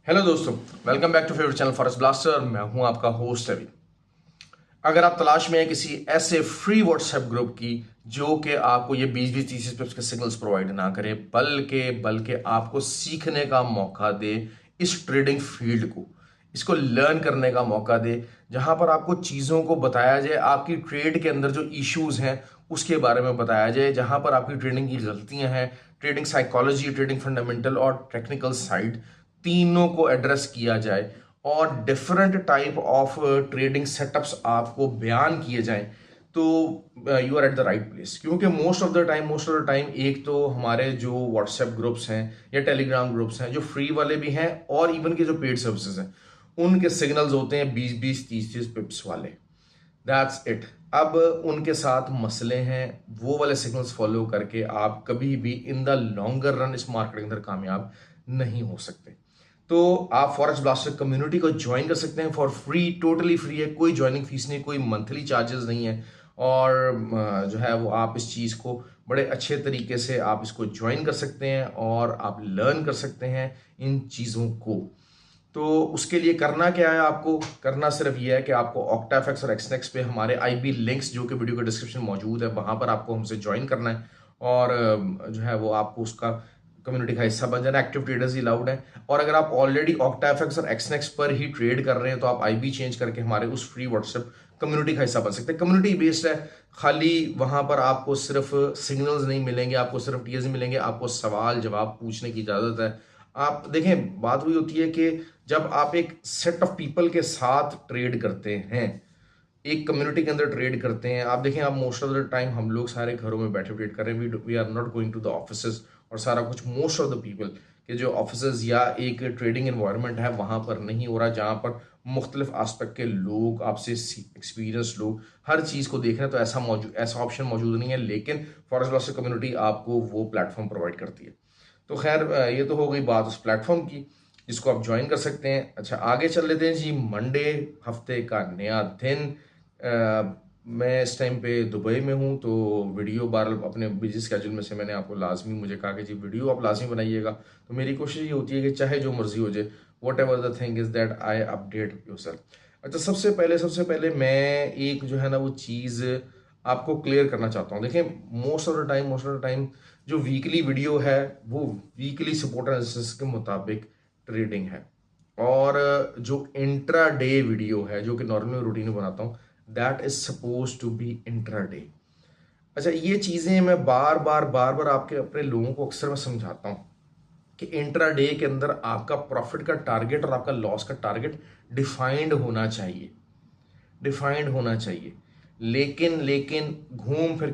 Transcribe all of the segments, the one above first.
Hello दोस्तों, welcome back to favourite channel Forest Blaster. मैं हूं आपका होस्ट रवि। अगर आप तलाश में हैं किसी ऐसे फ्री व्हाट्सएप ग्रुप की जो कि आपको ये 20-20 30 पिप्स के सिग्नल्स प्रोवाइड ना करे, बल्कि आपको सीखने का मौका दे इस ट्रेडिंग फील्ड को, इसको लर्न करने का मौका दे, जहां पर आपको चीज़ों को बताया जाए, आपकी ट्रेड के अंदर जो इश्यूज हैं उसके बारे में बताया जाए, जहां पर आपकी ट्रेडिंग की गलतियां हैं, ट्रेडिंग साइकोलॉजी, ट्रेडिंग फंडामेंटल और टेक्निकल साइड, तीनों को एड्रेस किया जाए और different type of trading setups आपको बयान किए जाएं, तो you are at the right place. क्योंकि मोस्ट ऑफ द टाइम एक तो हमारे जो व्हाट्सएप ग्रुप्स हैं या टेलीग्राम ग्रुप्स हैं, जो फ्री वाले भी हैं और इवन के जो पेड सर्विसेज हैं, उनके सिग्नल्स होते हैं 20-20 30-30 पिप्स वाले। That's it. अब उनके साथ मसले हैं, वो वाले सिग्नल्स फॉलो करके आप कभी भी इन द लॉन्गर रन इस मार्केट के अंदर कामयाब नहीं हो सकते। तो आप फॉरेक्स ब्लास्टर कम्युनिटी को ज्वाइन कर सकते हैं फॉर फ्री, टोटली फ्री है, कोई ज्वाइनिंग फीस नहीं, कोई मंथली चार्जेस नहीं है। और जो है वो आप इस चीज़ को बड़े अच्छे तरीके से आप इसको ज्वाइन कर सकते हैं और आप लर्न कर सकते हैं इन चीज़ों को। तो उसके लिए करना क्या है, आपको करना सिर्फ ये है कि आपको ऑक्टाफेक्स और एक्सनेक्स पे हमारे आईबी लिंक्स जो कि वीडियो के डिस्क्रिप्शन में मौजूद है, वहां पर आपको हमसे ज्वाइन करना है और जो है वो आपको उसका कम्युनिटी का हिस्सा बन जाना। एक्टिव ट्रेडर्स ही अलाउड है। और अगर आप ऑलरेडी ऑक्टाफेक्स और एक्सनेक्स पर ही ट्रेड कर रहे हैं तो आप आईबी चेंज करके हमारे उस फ्री व्हाट्सएप कम्युनिटी का हिस्सा बन सकते हैं। कम्युनिटी बेस्ड है, खाली वहां पर आपको सिर्फ सिग्नल्स नहीं मिलेंगे, आपको सिर्फ टीएस मिलेंगे, आपको सवाल जवाब पूछने की इजाजत है। आप देखें, बात हुई होती है कि जब आप एक सेट ऑफ पीपल के साथ ट्रेड करते हैं, एक कम्युनिटी के अंदर ट्रेड करते हैं, आप देखें, आप मोस्ट ऑफ द टाइम हम लोग सारे घरों में बैठे ट्रेड कर रहे हैं, we are not going to the offices और सारा कुछ मोस्ट ऑफ द पीपल के जो ऑफिसेज या एक ट्रेडिंग एनवायरनमेंट है वहां पर नहीं हो रहा, जहां पर मुख्तलिफ आस्पेक्ट के लोग, आपसे एक्सपीरियंस लोग हर चीज़ को देख रहे हैं। तो ऐसा ऑप्शन मौजूद नहीं है, लेकिन फॉरेस्ट ब्लास्टर कम्युनिटी आपको वो प्लेटफॉर्म प्रोवाइड करती है। तो खैर, ये तो हो गई बात उस प्लेटफॉर्म की जिसको आप ज्वाइन कर सकते हैं। अच्छा, आगे चल लेते हैं जी। मंडे, हफ्ते का नया दिन। मैं इस टाइम पे दुबई में हूँ, तो वीडियो बार अपने बिजी स्केड्यूल में से मैंने आपको लाजमी मुझे कहा कि जी वीडियो आप लाजमी बनाइएगा। तो मेरी कोशिश ये होती है कि चाहे जो मर्जी हो जाए, what ever the thing is that I update your self. अच्छा, सबसे पहले मैं एक जो है ना वो चीज़ आपको क्लियर करना चाहता हूँ। देखिए, मोस्ट ऑफ द टाइम जो वीकली वीडियो है वो वीकली सपोर्ट एनालिसिस के मुताबिक ट्रेडिंग है, और जो इंट्रा डे वीडियो है जो कि नॉर्मल रूटीन बनाता हूँ, that is suppose to be intraday. अच्छा, ये चीज़ें मैं बार बार आपके अपने लोगों को अक्सर मैं समझाता हूँ कि इंट्रा डे के अंदर आपका प्रॉफिट का टारगेट और आपका लॉस का टारगेट डिफाइंड होना चाहिए, डिफाइंड होना चाहिए। लेकिन घूम फिर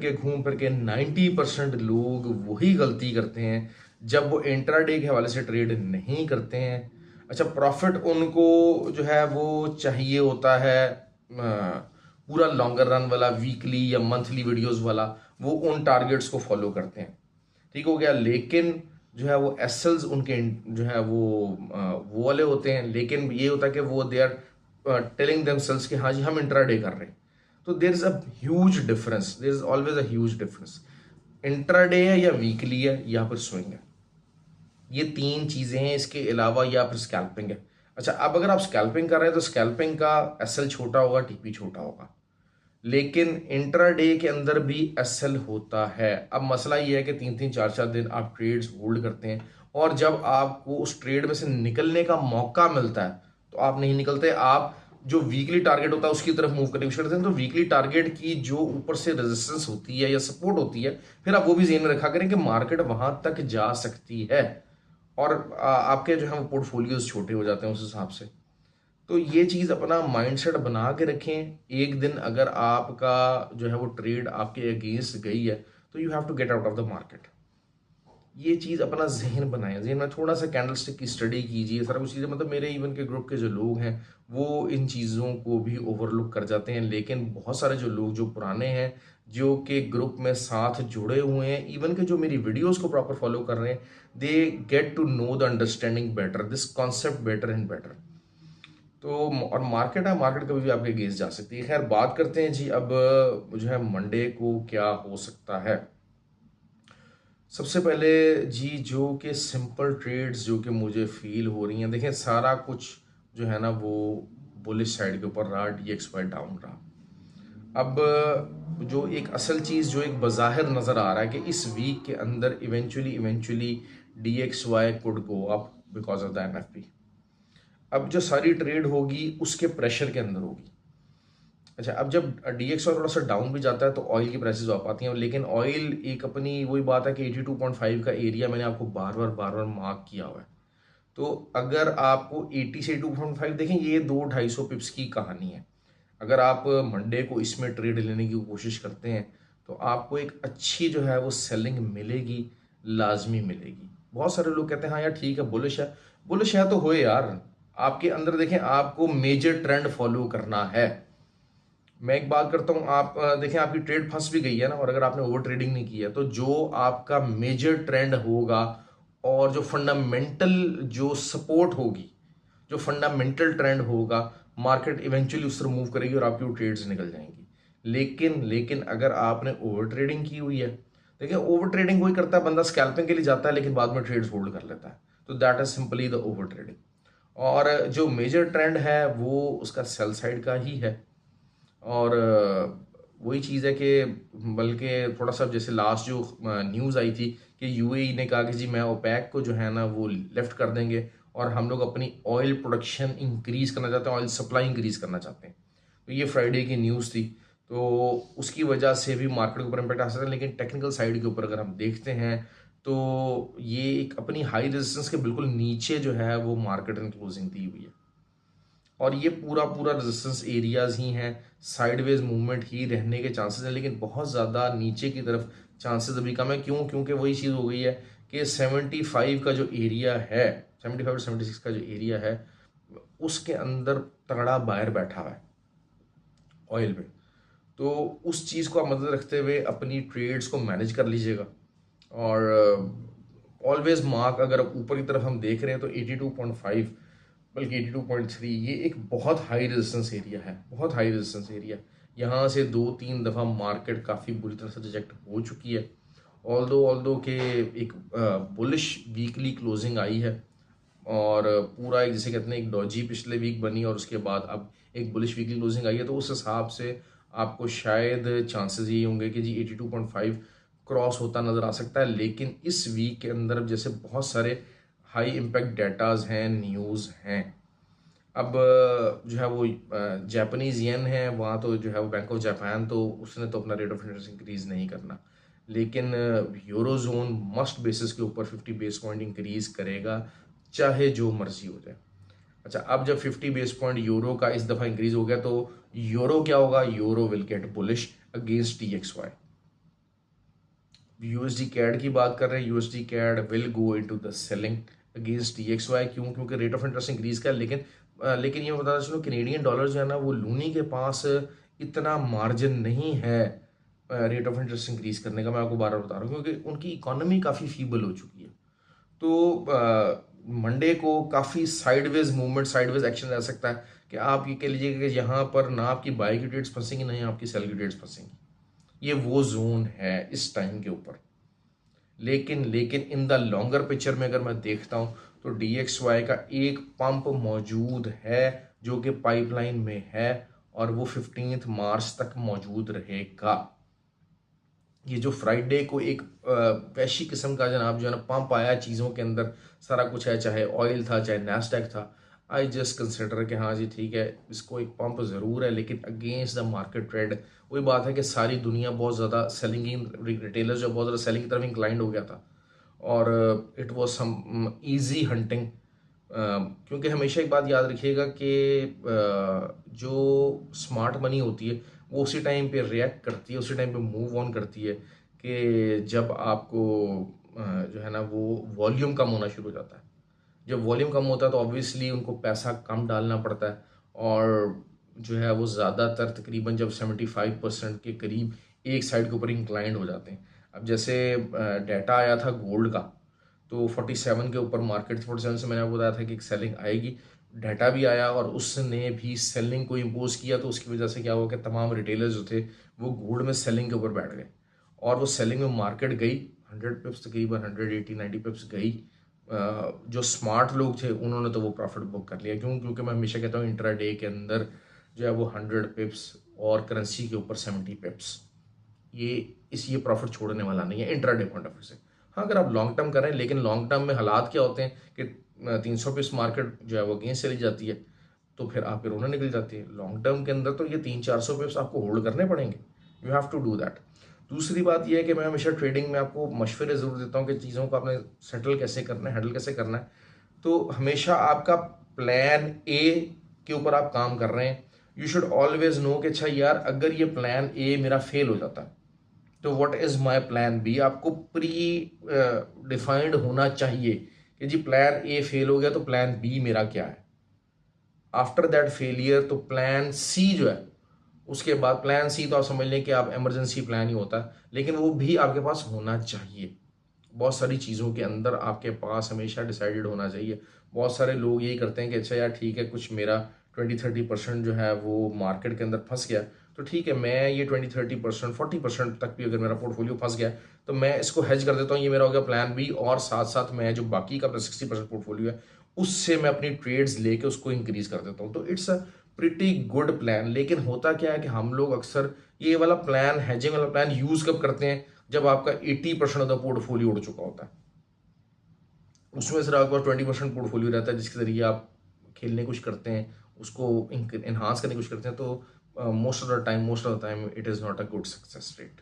के 90% लोग वही गलती करते हैं जब वो इंट्राडे के हवाले से ट्रेड नहीं करते हैं। अच्छा, प्रॉफिट उनको जो है वो चाहिए होता है पूरा लॉन्गर रन वाला, वीकली या मंथली वीडियोस वाला, वो उन टारगेट्स को फॉलो करते हैं। ठीक हो गया। लेकिन जो है वो एसएल्स उनके जो है वो वाले होते हैं, लेकिन ये होता है कि वो दे आर टेलिंग देमसेल्स कि हाँ जी हम इंट्राडे कर रहे हैं। तो there is a huge difference, there is always a huge difference. Intraday है या वीकली है या फिर स्विंग है, ये तीन चीजें हैं। इसके अलावा या फिर स्कैल्पिंग है। अच्छा, अब अगर आप स्कैल्पिंग कर रहे हैं तो स्कैल्पिंग का एसएल छोटा होगा, टीपी छोटा होगा, लेकिन इंट्राडे के अंदर भी एसएल होता है। अब मसला ये है कि 3-3 4-4 दिन आप ट्रेड्स होल्ड करते हैं और जब आपको उस ट्रेड में से निकलने का मौका मिलता है तो आप नहीं निकलते, आप जो वीकली टारगेट होता है उसकी तरफ मूव करने की कोशिश करते हैं। तो वीकली टारगेट की जो ऊपर से रेजिस्टेंस होती है या सपोर्ट होती है, फिर आप वो भी ज़हन में रखा करें कि मार्केट वहां तक जा सकती है, और आपके जो है वो पोर्टफोलियोज छोटे हो जाते हैं उस हिसाब से। तो ये चीज़ अपना माइंडसेट बना के रखें। एक दिन अगर आपका जो है वो ट्रेड आपके अगेंस्ट गई है तो you have to get out of the market. ये चीज़ अपना जहन बनाएं, जहन में थोड़ा सा कैंडलस्टिक की स्टडी कीजिए, सारा कुछ चीज़ें, मतलब मेरे इवन के ग्रुप के जो लोग हैं वो इन चीज़ों को भी ओवरलुक कर जाते हैं। लेकिन बहुत सारे जो लोग जो पुराने हैं, जो कि ग्रुप में साथ जुड़े हुए हैं, इवन के जो मेरी वीडियोस को प्रॉपर फॉलो कर रहे हैं, they get to know the understanding better, this concept better and better. तो और मार्केट है, मार्केट कभी भी आपके अगेंस्ट जा सकती है। खैर, बात करते हैं जी अब जो है मंडे को क्या हो सकता है। सबसे पहले जी, जो कि सिंपल ट्रेड्स जो कि मुझे फील हो रही हैं, देखें सारा कुछ जो है ना वो बुलिश साइड के ऊपर रहा, DXY डाउन रहा। अब जो एक असल चीज़ जो एक बज़ाहिर नज़र आ रहा है कि इस वीक के अंदर eventually DXY could go up because of the NFP। अब जो सारी ट्रेड होगी उसके प्रेशर के अंदर होगी। अच्छा, अब जब DXY थोड़ा सा डाउन भी जाता है तो ऑयल की प्राइसेस वापस आती हैं, लेकिन ऑयल एक अपनी वही बात है कि 82.5 का एरिया मैंने आपको बार बार मार्क किया हुआ है। तो अगर आपको 80 से 82.5 देखें, ये 200-250 पिप्स की कहानी है। अगर आप मंडे को इसमें ट्रेड लेने की कोशिश करते हैं तो आपको एक अच्छी जो है वो सेलिंग मिलेगी, लाजमी मिलेगी। बहुत सारे लोग कहते हैं हाँ यार ठीक है, बुलिश है तो होए यार। आपके अंदर देखें, आपको मेजर ट्रेंड फॉलो करना है। मैं एक बात करता हूँ, आप देखें आपकी ट्रेड फंस भी गई है ना, और अगर आपने ओवर ट्रेडिंग नहीं की है तो जो आपका मेजर ट्रेंड होगा और जो फंडामेंटल जो सपोर्ट होगी, जो फंडामेंटल ट्रेंड होगा, मार्केट इवेंचुअली उस तरफ मूव करेगी और आपकी वो ट्रेड्स निकल जाएंगी। लेकिन अगर आपने ओवर ट्रेडिंग की हुई है, देखिए ओवर ट्रेडिंग वही करता है, बंदा स्कैल्पिंग के लिए जाता है लेकिन बाद में ट्रेड्स होल्ड कर लेता है, तो that is simply the over trading. और जो मेजर ट्रेंड है वो उसका सेल साइड का ही है। और वही चीज़ है कि बल्कि थोड़ा सा जैसे लास्ट जो न्यूज़ आई थी कि UAE ने कहा कि जी मैं ओपेक को जो है ना वो लेफ्ट कर देंगे और हम लोग अपनी ऑयल प्रोडक्शन इंक्रीज़ करना चाहते हैं, ऑयल सप्लाई इंक्रीज़ करना चाहते हैं। तो ये फ्राइडे की न्यूज़ थी, तो उसकी वजह से भी मार्केट के ऊपर इम्पैक्ट आ सकता है। लेकिन टेक्निकल साइड के ऊपर अगर हम देखते हैं तो ये एक अपनी हाई रेजिस्टेंस के बिल्कुल नीचे जो है वो मार्केट ने क्लोजिंग दी हुई है, और ये पूरा रेजिस्टेंस एरियाज ही हैं, साइडवेज मूवमेंट ही रहने के चांसेस हैं, लेकिन बहुत ज़्यादा नीचे की तरफ चांसेस अभी कम है। क्यों? क्योंकि वही चीज़ हो गई है कि 75 का जो एरिया है, 75 76 का जो एरिया है, उसके अंदर तगड़ा बायर बैठा हुआ है ऑयल में। तो उस चीज़ को आप मदद रखते हुए अपनी ट्रेड्स को मैनेज कर लीजिएगा। और ऑलवेज मार्क, अगर ऊपर की तरफ हम देख रहे हैं तो 82.5 बल्कि 82.3, ये एक बहुत हाई रेजिस्टेंस एरिया है, बहुत हाई रेजिस्टेंस एरिया। यहाँ से 2-3 दफ़ा मार्केट काफ़ी बुरी तरह से रिजेक्ट हो चुकी है। ऑल्दो के एक बुलिश वीकली क्लोजिंग आई है, और पूरा एक जैसे कहते हैं एक डॉजी पिछले वीक बनी और उसके बाद अब एक बुलिश वीकली क्लोजिंग आई है। तो उस हिसाब से आपको शायद चांसेस ये होंगे कि जी 82.5 क्रॉस होता नज़र आ सकता है। लेकिन इस वीक के अंदर जैसे बहुत सारे हाई इम्पैक्ट डेटाज हैं, न्यूज़ हैं। अब जो है वो जापानीज़ येन है, वहाँ तो जो है वो बैंक ऑफ जापान तो उसने तो अपना रेट ऑफ इंटरेस्ट इंक्रीज़ नहीं करना, लेकिन यूरो जोन मस्ट बेसिस के ऊपर 50 बेस पॉइंट इंक्रीज़ करेगा, चाहे जो मर्जी हो जाए। अच्छा, अब जब 50 बेस पॉइंट यूरो का इस दफ़ा इंक्रीज हो गया तो यूरो क्या होगा? Euro will get bullish against DXY। USD CAD की बात कर रहे हैं, USD CAD will go into the selling against DXY। क्यों? क्योंकि रेट ऑफ इंटरेस्ट इंक्रीज का, लेकिन ये बताना चलो, कैनेडियन डॉलर जो है ना वो लूनी के पास इतना मार्जिन नहीं है रेट ऑफ इंटरेस्ट इंक्रीज करने का। मैं आपको बार बार बता रहा हूँ क्योंकि उनकी इकोनॉमी काफ़ी फीबल हो चुकी है। तो मंडे को काफ़ी साइडवेज मूवमेंट, साइडवेज एक्शन रह सकता है कि आप ये कह लीजिएगा कि यहाँ पर ना आपकी बाई की ट्रेड्स फंसेंगी, ना ही आपकी सेल की ट्रेड्स फंसेंगी। ये वो जोन है इस टाइम के ऊपर। लेकिन इन द लॉन्गर पिक्चर में अगर मैं देखता हूँ तो DXY का एक पंप मौजूद है जो कि पाइपलाइन में है, और वो 15 मार्च तक मौजूद रहेगा। ये जो फ्राइडे को एक वैसी किस्म का जनाब जो है ना पंप आया चीज़ों के अंदर, सारा कुछ है, चाहे ऑयल था चाहे नैस्डैक था, आई जस्ट कंसिडर कि हाँ जी ठीक है, इसको एक पंप ज़रूर है, लेकिन अगेंस्ट द मार्केट ट्रेड। वही बात है कि सारी दुनिया बहुत ज़्यादा सेलिंग, रिटेलर्स जो बहुत ज़्यादा सेलिंग की तरफ इंक्लाइंड हो गया था, और it was some easy hunting. क्योंकि हमेशा एक बात याद रखिएगा कि जो स्मार्ट मनी होती है वो उसी टाइम पे रिएक्ट करती है, उसी टाइम पे मूव ऑन करती है कि जब आपको जो है ना वो वॉल्यूम कम होना शुरू हो जाता है। जब वॉल्यूम कम होता है तो ऑब्वियसली उनको पैसा कम डालना पड़ता है, और जो है वो ज़्यादातर तकरीबन जब 75% के करीब एक साइड के ऊपर इंक्लाइंड हो जाते हैं। अब जैसे डाटा आया था गोल्ड का, तो 47 के ऊपर मार्केट, 47 से मैंने आपको बताया था कि एक सेलिंग आएगी। डाटा भी आया और उसने भी सेलिंग को इम्पोज किया, तो उसकी वजह से क्या हुआ कि तमाम रिटेलर्स जो थे वो गोल्ड में सेलिंग के ऊपर बैठ गए, और वो सेलिंग में मार्केट गई 100 पिप्स तकरीबन 180-90 पिप्स गई। जो स्मार्ट लोग थे उन्होंने तो वो प्रॉफिट बुक कर लिया। क्यों? क्योंकि मैं हमेशा कहता हूँ इंट्राडे के अंदर जो है वो 100 पिप्स और करेंसी के ऊपर 70 पिप्स, ये प्रॉफिट छोड़ने वाला नहीं है इंट्राडे पॉइंट ऑफ व्यू से। हाँ, अगर आप लॉन्ग टर्म कर रहे हैं, लेकिन लॉन्ग टर्म में हालात क्या होते हैं कि 300 पिप्स मार्केट जो है वो अगेंस्ट चली जाती है, तो फिर आपके रोना निकल जाती है। लॉन्ग टर्म के अंदर तो ये 300-400 पिप्स आपको होल्ड करने पड़ेंगे। You have to do that. दूसरी बात यह है कि मैं हमेशा ट्रेडिंग में आपको मशवरे ज़रूर देता हूँ कि चीज़ों को आपने सेटल कैसे करना है, हैंडल कैसे करना है। तो हमेशा आपका प्लान ए के ऊपर आप काम कर रहे हैं, यू शुड ऑलवेज नो कि अच्छा यार, अगर ये प्लान ए मेरा फेल हो जाता तो what is my plan B. आपको प्री डिफाइंड होना चाहिए कि जी प्लान ए फेल हो गया तो प्लान बी मेरा क्या है। आफ्टर दैट फेलियर तो प्लान सी जो है, उसके बाद प्लान सी तो आप समझ लें कि आप इमरजेंसी प्लान ही होता है, लेकिन वो भी आपके पास होना चाहिए। बहुत सारी चीज़ों के अंदर आपके पास हमेशा डिसाइडेड होना चाहिए। बहुत सारे लोग यही करते हैं कि अच्छा यार ठीक है, कुछ मेरा 20-30% जो है वो मार्केट के अंदर फंस गया, तो ठीक है मैं ये 20-30%, 40% तक भी अगर मेरा पोर्टफोलियो फंस गया तो मैं इसको हेज कर देता हूँ, ये मेरा हो गया प्लान बी। और साथ साथ मैं जो बाकी का अपना 60% पोर्टफोलियो है उससे मैं अपनी ट्रेड्स लेके उसको इंक्रीज कर देता हूँ। तो it's a pretty good plan. लेकिन होता क्या है कि हम लोग अक्सर ये वाला प्लान, हेजिंग वाला प्लान यूज कब करते हैं? जब आपका 80% ऑफ द पोर्टफोलियो उड़ चुका होता है, उसमें सिर्फ आपके पास 20% पोर्टफोलियो रहता है जिसके जरिए आप खेलने की कोशिश करते हैं, उसको इन्हांस करने की कोशिश करते हैं। तो most of the time it is not a good success rate.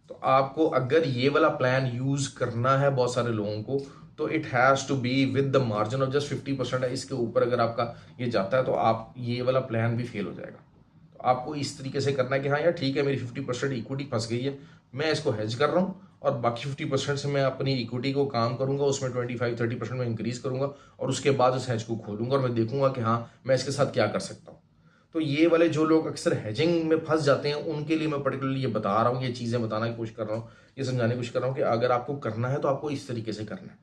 तो आपको अगर ये वाला प्लान यूज करना है बहुत सारे लोगों को, तो it has to be with the margin of just 50% है। इसके ऊपर अगर आपका ये जाता है तो आप ये वाला प्लान भी फेल हो जाएगा। तो आपको इस तरीके से करना है कि हाँ यार ठीक है, मेरी 50% इक्विटी फंस गई है, मैं इसको हेज कर रहा हूँ और बाकी 50% से मैं अपनी इक्विटी को काम करूंगा, उसमें 25-30% में इंक्रीज करूंगा और उसके बाद उस हेज को खोलूंगा और मैं देखूंगा कि हाँ मैं इसके साथ क्या कर सकता हूँ। तो ये वाले जो लोग अक्सर हेजिंग में फंस जाते हैं उनके लिए मैं पर्टिकुलरली ये बता रहा हूँ, ये चीज़ें बताने की कोशिश कर रहा हूँ, ये समझाने की कोशिश कर रहा हूँ कि अगर आपको करना है तो आपको इस तरीके से करना है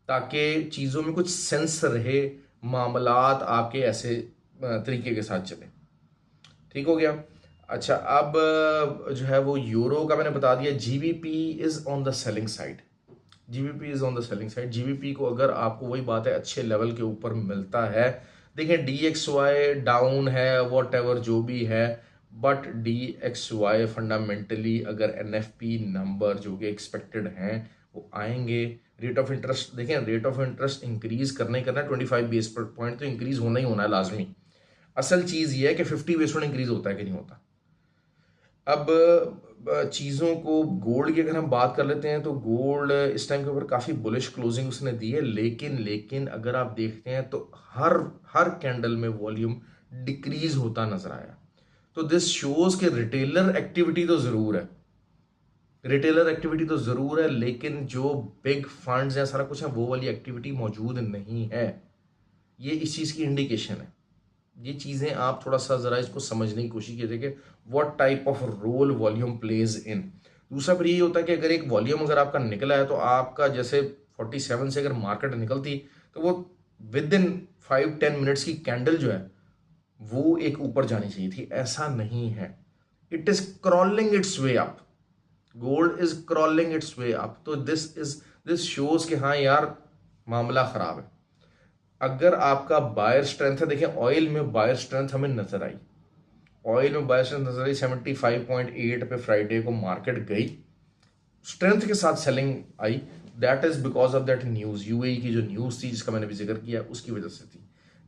ताकि चीज़ों में कुछ सेंस रहे, मामलात आपके ऐसे तरीके के साथ चले। ठीक हो गया। अच्छा, अब जो है वो यूरो का मैंने बता दिया। GBP is on the selling side. GBP is on the selling side. GBP को अगर आपको वही बात है अच्छे लेवल के ऊपर मिलता है, देखिए DXY डाउन है, वॉट एवर जो भी है, बट DXY फंडामेंटली अगर NFP नंबर जो कि एक्सपेक्टेड हैं वो आएंगे। रेट ऑफ इंटरेस्ट देखें, रेट ऑफ इंटरेस्ट इंक्रीज करना ही करना है, 25 बेस पॉइंट तो इंक्रीज होना ही होना है लाजमी। असल चीज़ ये है कि 50 बेस पॉइंट इंक्रीज होता है कि नहीं होता। अब चीज़ों को गोल्ड की अगर हम बात कर लेते हैं तो गोल्ड इस टाइम के ऊपर काफ़ी बुलिश क्लोजिंग उसने दी है, लेकिन अगर आप देखते हैं तो हर हर कैंडल में वॉल्यूम डिक्रीज होता नजर आया। तो दिस शोज के रिटेलर एक्टिविटी तो ज़रूर है, लेकिन जो बिग फंड्स हैं सारा कुछ है वो वाली एक्टिविटी मौजूद नहीं है। ये इस चीज़ की इंडिकेशन है। ये चीज़ें आप थोड़ा सा ज़रा इसको समझने की कोशिश कीजिए कि what type of role volume plays in. दूसरा फिर ये होता है कि अगर एक वॉल्यूम अगर आपका निकला है तो आपका जैसे 47 से अगर मार्केट निकलती तो वो विद इन 5-10 मिनट्स की कैंडल जो है वो एक ऊपर जानी चाहिए थी। ऐसा नहीं है, it is crawling it's way up. Gold is crawling it's way up. तो दिस शोज कि हाँ यार मामला खराब है। अगर आपका बायर स्ट्रेंथ है, देखिए ऑयल में बायर स्ट्रेंथ हमें नजर आई, 75.8 पे फ्राइडे को मार्केट गई, स्ट्रेंथ के साथ selling I. That is because of that news, UAE की जो न्यूज थी जिसका मैंने भी जिक्र किया उसकी वजह से थी।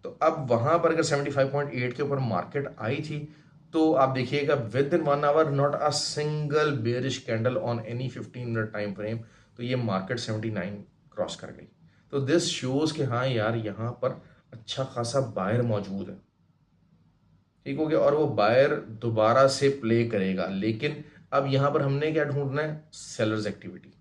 तो अब वहां पर अगर 75.8 के ऊपर मार्केट आई थी तो आप देखिएगा with in 1 our not a single bearish candle on any 15 minute time frame, तो ये मार्केट 79 क्रॉस कर गई। तो दिस शोज कि हाँ यार यहाँ पर अच्छा खासा बायर मौजूद है। ठीक हो गया, और वो बायर दोबारा से प्ले करेगा। लेकिन अब यहां पर हमने क्या ढूंढना है? Sellers activity.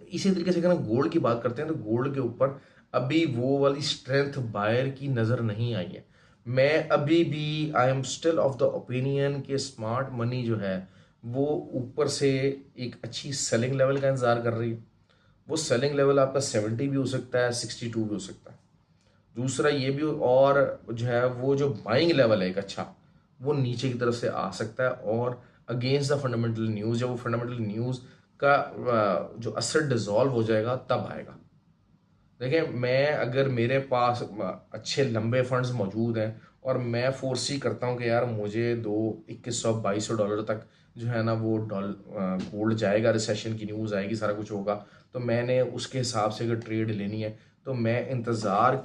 इसी तरीके से अगर हम गोल्ड की बात करते हैं तो गोल्ड के ऊपर अभी वो वाली स्ट्रेंथ बायर की नजर नहीं आई है। मैं अभी भी I am still of the opinion कि स्मार्ट मनी जो है वो ऊपर से एक अच्छी सेलिंग लेवल का इंतजार कर रही है। वो सेलिंग लेवल आपका 70 भी हो सकता है, 62 भी हो सकता है। दूसरा ये भी, और जो है वो जो बाइंग लेवल है एक अच्छा, वो नीचे की तरफ से आ सकता है। और अगेंस्ट द फंडामेंटल न्यूज़, जब वो फंडामेंटल न्यूज़ का जो असर डिजॉल्व हो जाएगा तब आएगा। देखिए, मैं अगर मेरे पास अच्छे लंबे फंड्स मौजूद हैं और मैं फोर्सी करता हूँ कि यार मुझे दो $2100-2200 तक जो है ना वो गोल्ड जाएगा, रिसेशन की न्यूज़ आएगी, सारा कुछ होगा, तो मैंने उसके हिसाब से अगर ट्रेड लेनी है तो मैं इंतज़ार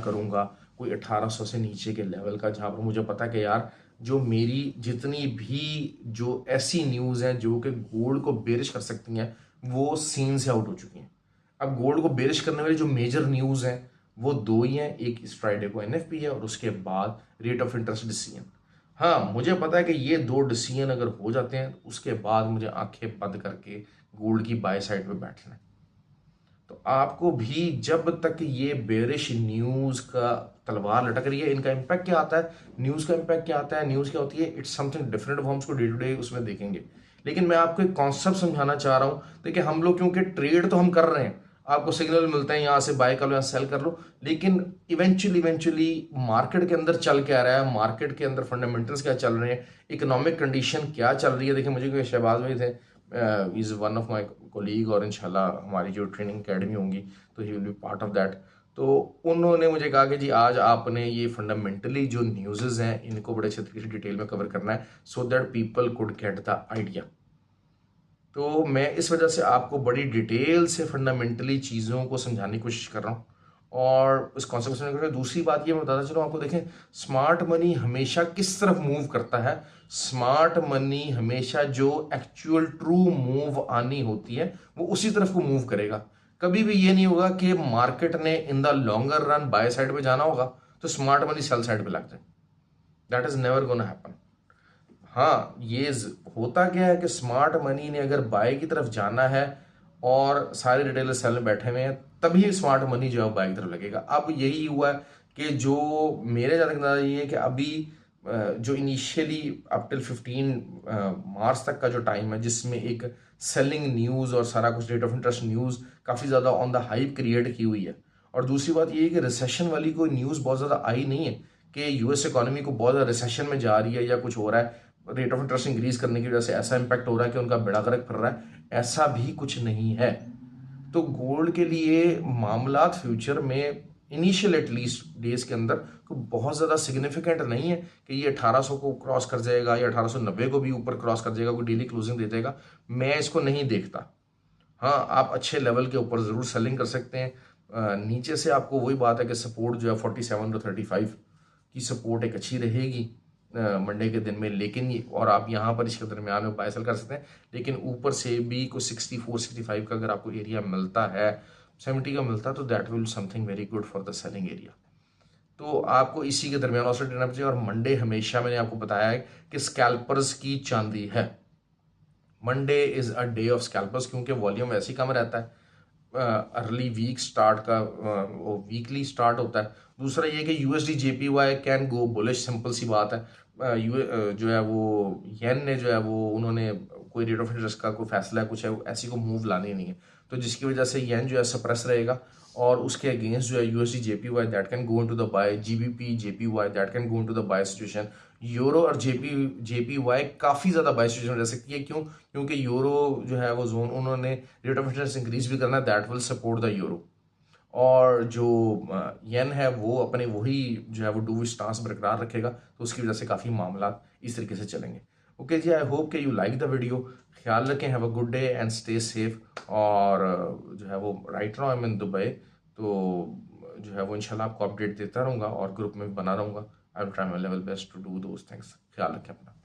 करूँगा कोई 1800 से नीचे के लेवल का, जहाँ पर मुझे पता है कि यार जो मेरी जितनी भी जो ऐसी न्यूज़ हैं जो कि गोल्ड को बेरिश कर सकती हैं वो सीन से आउट हो चुकी हैं। अब गोल्ड को बेरिश करने वाली जो मेजर न्यूज हैं वो दो ही हैं, एक इस फ्राइडे को एनएफपी है और उसके बाद रेट ऑफ इंटरेस्ट डिसीजन। हाँ, मुझे पता है कि ये दो डिसीजन अगर हो जाते हैं उसके बाद मुझे आंखें बंद करके गोल्ड की बाय साइड पे बैठना है। तो आपको भी जब तक ये बेरिश न्यूज का तलवार लटक रही है, इनका इम्पैक्ट क्या आता है, न्यूज का इम्पैक्ट क्या आता है, न्यूज क्या होती है, इट्स समथिंग डिफरेंट, वो हम उसको डे टू डे उसमें देखेंगे। लेकिन मैं आपको एक कॉन्सेप्ट समझाना चाह रहा हूं। देखिए, हम लोग क्योंकि ट्रेड तो हम कर रहे हैं, आपको सिग्नल मिलता है यहाँ से बाय कर लो, यहाँ सेल कर लो, लेकिन इवेंचुअली मार्केट के अंदर चल क्या रहा है, मार्केट के अंदर फंडामेंटल्स क्या चल रहे हैं, इकोनॉमिक कंडीशन क्या चल रही है। देखिए, मुझे कोई शहबाज भाई थे, is one of my colleague, और इंशाल्लाह हमारी जो ट्रेनिंग अकेडमी होंगी तो he will be part of that. तो उन्होंने मुझे कहा कि जी आज आपने ये फंडामेंटली जो न्यूज़ हैं इनको बड़े अच्छे तरीके से डिटेल में कवर करना है so that people could get the idea. तो मैं इस वजह से आपको बड़ी डिटेल से फंडामेंटली चीज़ों को समझाने की कोशिश कर रहा हूँ और इस कॉन्सेप्ट समझने की। दूसरी बात ये मैं बताता चलूँ आपको, देखें स्मार्ट मनी हमेशा किस तरफ मूव करता है। स्मार्ट मनी हमेशा जो एक्चुअल ट्रू मूव आनी होती है वो उसी तरफ को मूव करेगा। कभी भी ये नहीं होगा कि मार्केट ने in the longer run by side पे जाना होगा तो स्मार्ट मनी सेल साइड पे लग जाए। That is never gonna happen. हाँ, होता क्या है कि स्मार्ट मनी ने अगर बाय की तरफ जाना है और सारे रिटेलर सेल में बैठे हुए हैं, तभी स्मार्ट मनी जो है बाय की तरफ लगेगा। अब यही हुआ है कि जो मेरे ज़्यादा अंदाजा ये है कि अभी जो इनिशियली अप टिल 15 मार्च तक का जो टाइम है जिसमें एक सेलिंग न्यूज़ और सारा कुछ रेट ऑफ इंटरेस्ट न्यूज़ काफ़ी ज़्यादा ऑन द हाइप क्रिएट की हुई है। और दूसरी बात ये है कि रिसेशन वाली कोई न्यूज़ बहुत ज़्यादा आई नहीं है कि यूएस इकोनॉमी को बहुत ज़्यादा रिसेशन में जा रही है या कुछ हो रहा है, रेट ऑफ इंटरेस्ट इंक्रीज करने की वजह से ऐसा इंपैक्ट हो रहा है कि उनका बेड़ा गर्क फिर रहा है, ऐसा भी कुछ नहीं है। तो गोल्ड के लिए मामलात फ्यूचर में इनिशियल एटलीस्ट डेज के अंदर कोई बहुत ज़्यादा सिग्निफिकेंट नहीं है कि ये 1800 को क्रॉस कर जाएगा या 1890 को भी ऊपर क्रॉस कर जाएगा, कोई डेली क्लोजिंग दे देगा, मैं इसको नहीं देखता। हाँ, आप अच्छे लेवल के ऊपर ज़रूर सेलिंग कर सकते हैं। नीचे से आपको वही बात है कि सपोर्ट जो है 47 to 35 की सपोर्ट एक अच्छी रहेगी मंडे के दिन में, लेकिन और आप यहाँ पर इसके दरमियान में बाय सेल कर सकते हैं। लेकिन ऊपर से भी कोई 64-65 का अगर आपको एरिया मिलता है, 70 का मिलता है, तो that will something very good for the selling area. तो आपको इसी के दरमियान औसत लेना चाहिए। और मंडे हमेशा मैंने आपको बताया है कि स्कैल्पर्स की चांदी है। Monday is a day of scalpers क्योंकि वॉल्यूम ऐसे ही कम रहता है, अर्ली वीक स्टार्ट का वो वीकली स्टार्ट होता है। दूसरा ये कि USD JPY can go bullish, simple सी बात है। जो है वो येन ने जो है वो उन्होंने कोई रेट ऑफ इंटरेस्ट का कोई फैसला है कुछ है ऐसी को मूव लानी नहीं है, तो जिसकी वजह से येन जो है सप्रेस रहेगा और उसके अगेंस्ट जो है USD JPY that can go into the buy, GBP JPY that can go into the buy situation. Euro और जेपीवाई काफ़ी ज़्यादा बाय सिचुएशन रह सकती है। क्यों? क्योंकि यूरो जो है वो जोन उन्होंने रेट ऑफ इंटरेस्ट इंक्रीज भी करना है, that will support the euro. और जो येन है वो अपने वही जो है वो डू स्टांस बरकरार रखेगा, तो उसकी वजह से काफ़ी मामला इस तरीके से चलेंगे। ओके जी, आई होप कि यू लाइक द वीडियो। ख्याल रखें, have a good day and stay safe. और जो है वो right now I am in Dubai, तो जो है वो इंशाल्लाह आपको अपडेट देता रहूँगा और ग्रुप में भी बना रहूँगा। I will try my level best to do those things. ख्याल रखें अपना।